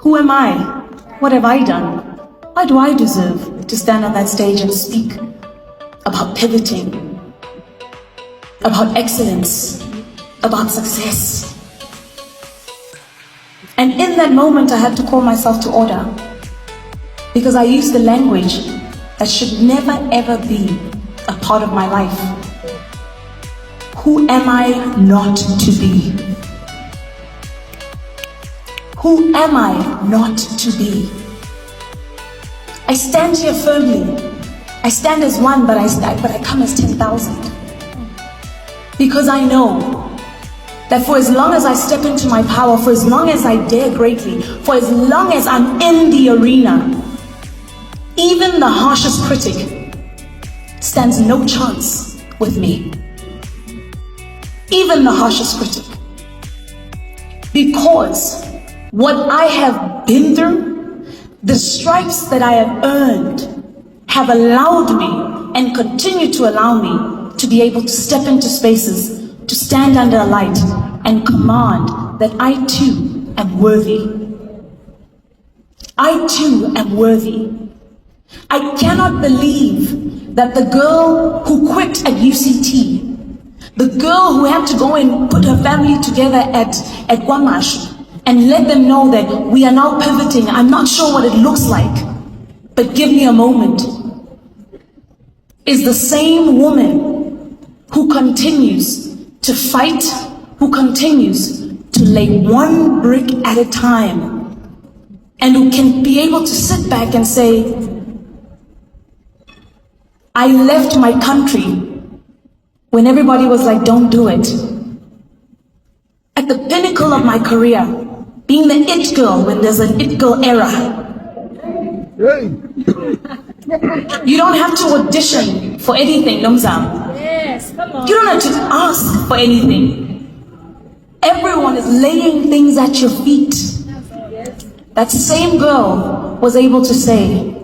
Who am I? What have I done? Why do I deserve to stand on that stage and speak about pivoting, about excellence, about success? And in that moment, I had to call myself to order, because I used the language that should never ever be a part of my life. Who am I not to be? Who am I not to be? I stand here firmly. I stand as one, but I come as 10,000. Because I know that for as long as I step into my power, for as long as I dare greatly, for as long as I'm in the arena, even the harshest critic stands no chance with me. Even the harshest critic. Because what I have been through, the stripes that I have earned, have allowed me and continue to allow me to be able to step into spaces, to stand under a light and command that I too am worthy. I too am worthy. I cannot believe that the girl who quit at UCT, the girl who had to go and put her family together at Guamash and let them know that we are now pivoting, I'm not sure what it looks like, but give me a moment, is the same woman who continues to fight, who continues to lay one brick at a time, and who can be able to sit back and say, I left my country when everybody was like, don't do it. At the pinnacle of my career, being the it girl when there's an it girl era. You don't have to audition for anything, Nomzam. Yes, come on. You don't have to ask for anything. Everyone is laying things at your feet. That same girl was able to say,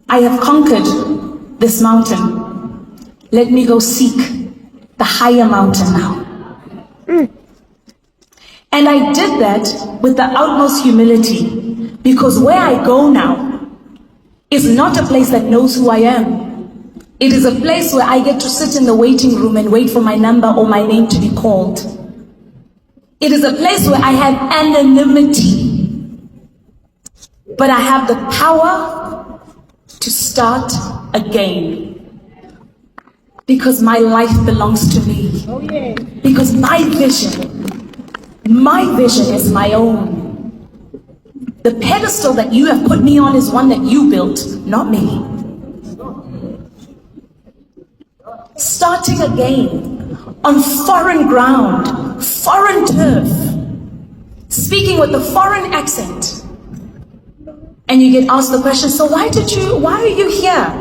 I have conquered this mountain. Let me go seek the higher mountain now. And I did that with the utmost humility, because where I go now is not a place that knows who I am. It is a place where I get to sit in the waiting room and wait for my number or my name to be called. It is a place where I have anonymity, but I have the power to start again. Because my life belongs to me. Oh, yeah. Because my vision is my own. The pedestal that you have put me on is one that you built, not me. Starting again on foreign ground, foreign turf, speaking with a foreign accent. And you get asked the question, so why are you here?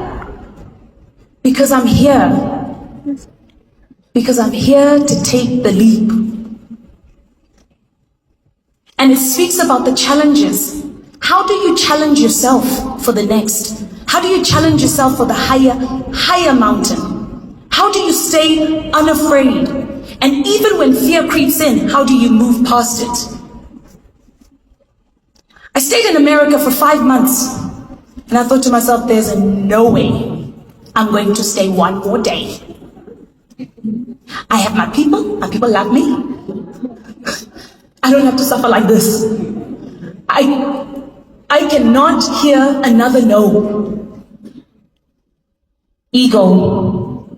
Because I'm here. Because I'm here to take the leap. And it speaks about the challenges. How do you challenge yourself for the next? How do you challenge yourself for the higher mountain? How do you stay unafraid? And even when fear creeps in, how do you move past it? I stayed in America for 5 months, and I thought to myself, there's no way I'm going to stay one more day. I have my people love me. I don't have to suffer like this. I cannot hear another no. Ego.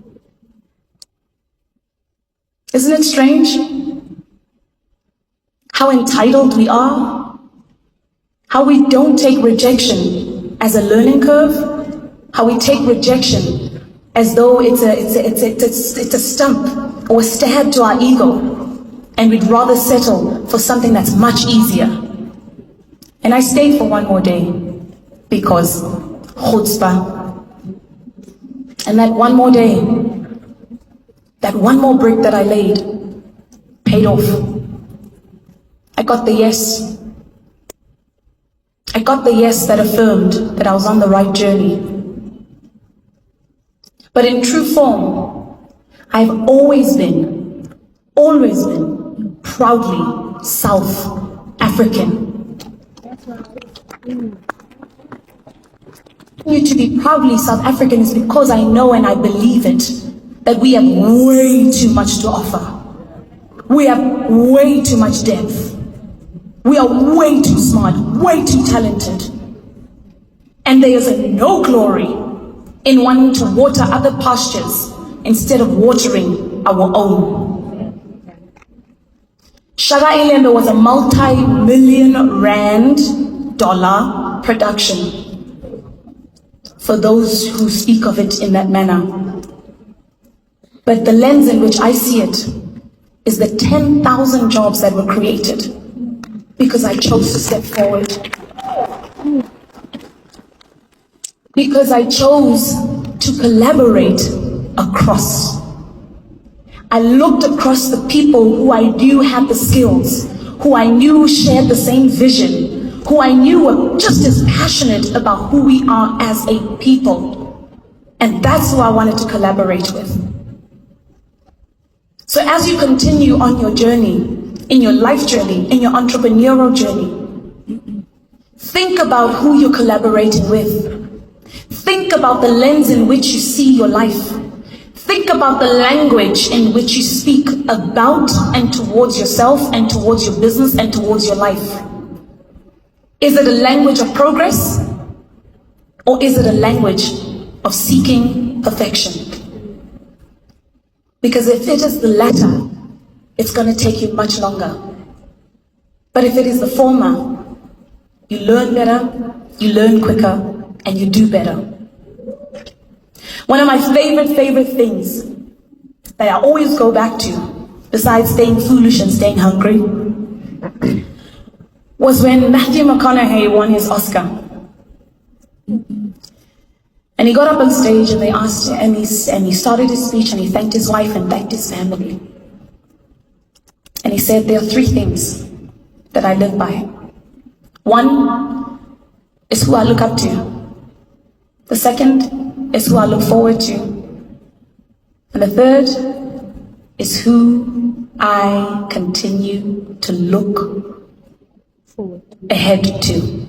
Isn't it strange how entitled we are? How we don't take rejection as a learning curve? How we take rejection as though it's a stump or a stab to our ego, and we'd rather settle for something that's much easier. And I stayed for one more day because chutzpah. And that one more day, that one more brick that I laid, paid off. I got the yes. I got the yes that affirmed that I was on the right journey. But in true form, I've always been proudly South African. continue to be proudly South African is because I know and I believe it, that we have way too much to offer. We have way too much depth. We are way too smart, way too talented. And there is no glory in wanting to water other pastures instead of watering our own. Shaka Ilembe was a multi-million rand dollar production, for those who speak of it in that manner. But the lens in which I see it is the 10,000 jobs that were created because I chose to step forward. Because I chose to collaborate across. I looked across the people who I knew had the skills, who I knew shared the same vision, who I knew were just as passionate about who we are as a people. And that's who I wanted to collaborate with. So as you continue on your journey, in your life journey, in your entrepreneurial journey, think about who you're collaborating with. Think about the lens in which you see your life. Think about the language in which you speak about and towards yourself and towards your business and towards your life. Is it a language of progress? Or is it a language of seeking perfection? Because if it is the latter, it's going to take you much longer. But if it is the former, you learn better, you learn quicker, and you do better. One of my favorite things that I always go back to, besides staying foolish and staying hungry, was when Matthew McConaughey won his Oscar. And he got up on stage and they asked him, and he started his speech and he thanked his wife and thanked his family. And he said, there are three things that I live by. One is who I look up to. The second is who I look forward to. And the third is who I continue to look ahead to.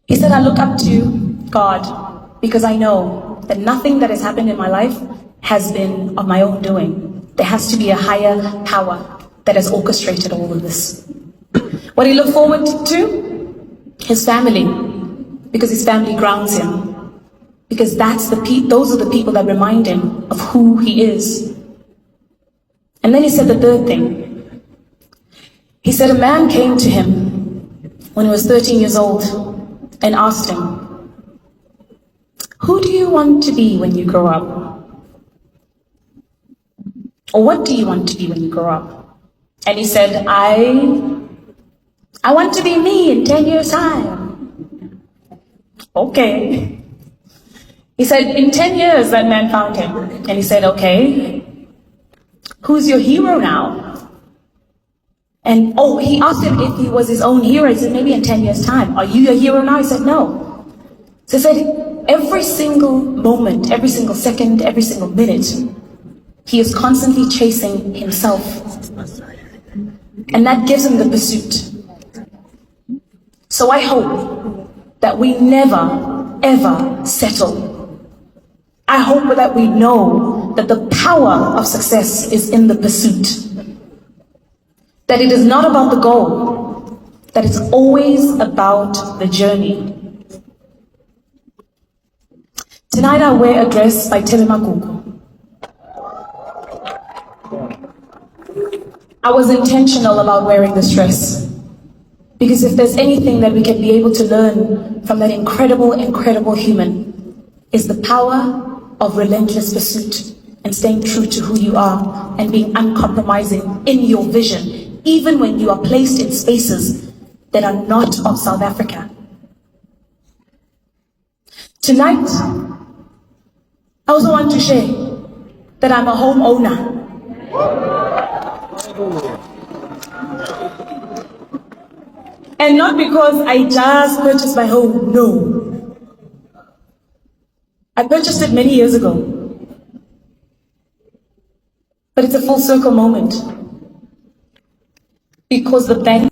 He said, I look up to God because I know that nothing that has happened in my life has been of my own doing. There has to be a higher power that has orchestrated all of this. What he looked forward to? His family, because his family grounds him. Because those are the people that remind him of who he is. And then he said the third thing. He said a man came to him when he was 13 years old and asked him, who do you want to be when you grow up? Or what do you want to be when you grow up? And he said, I want to be me in 10 years' time. Okay. He said, in 10 years, that man found him. And he said, okay, who's your hero now? And he asked him if he was his own hero. He said, maybe in 10 years' time. Are you your hero now? He said, no. So he said, every single moment, every single second, every single minute, he is constantly chasing himself. And that gives him the pursuit. So I hope that we never, ever settle. I hope that we know that the power of success is in the pursuit. That it is not about the goal, that it's always about the journey. Tonight I wear a dress by Telemakuku. I was intentional about wearing this dress because if there's anything that we can be able to learn from that incredible, incredible human is the power of relentless pursuit and staying true to who you are and being uncompromising in your vision, even when you are placed in spaces that are not of South Africa. Tonight, I also want to share that I'm a homeowner. And not because I just purchased my home, no. I purchased it many years ago. But it's a full circle moment. Because the bank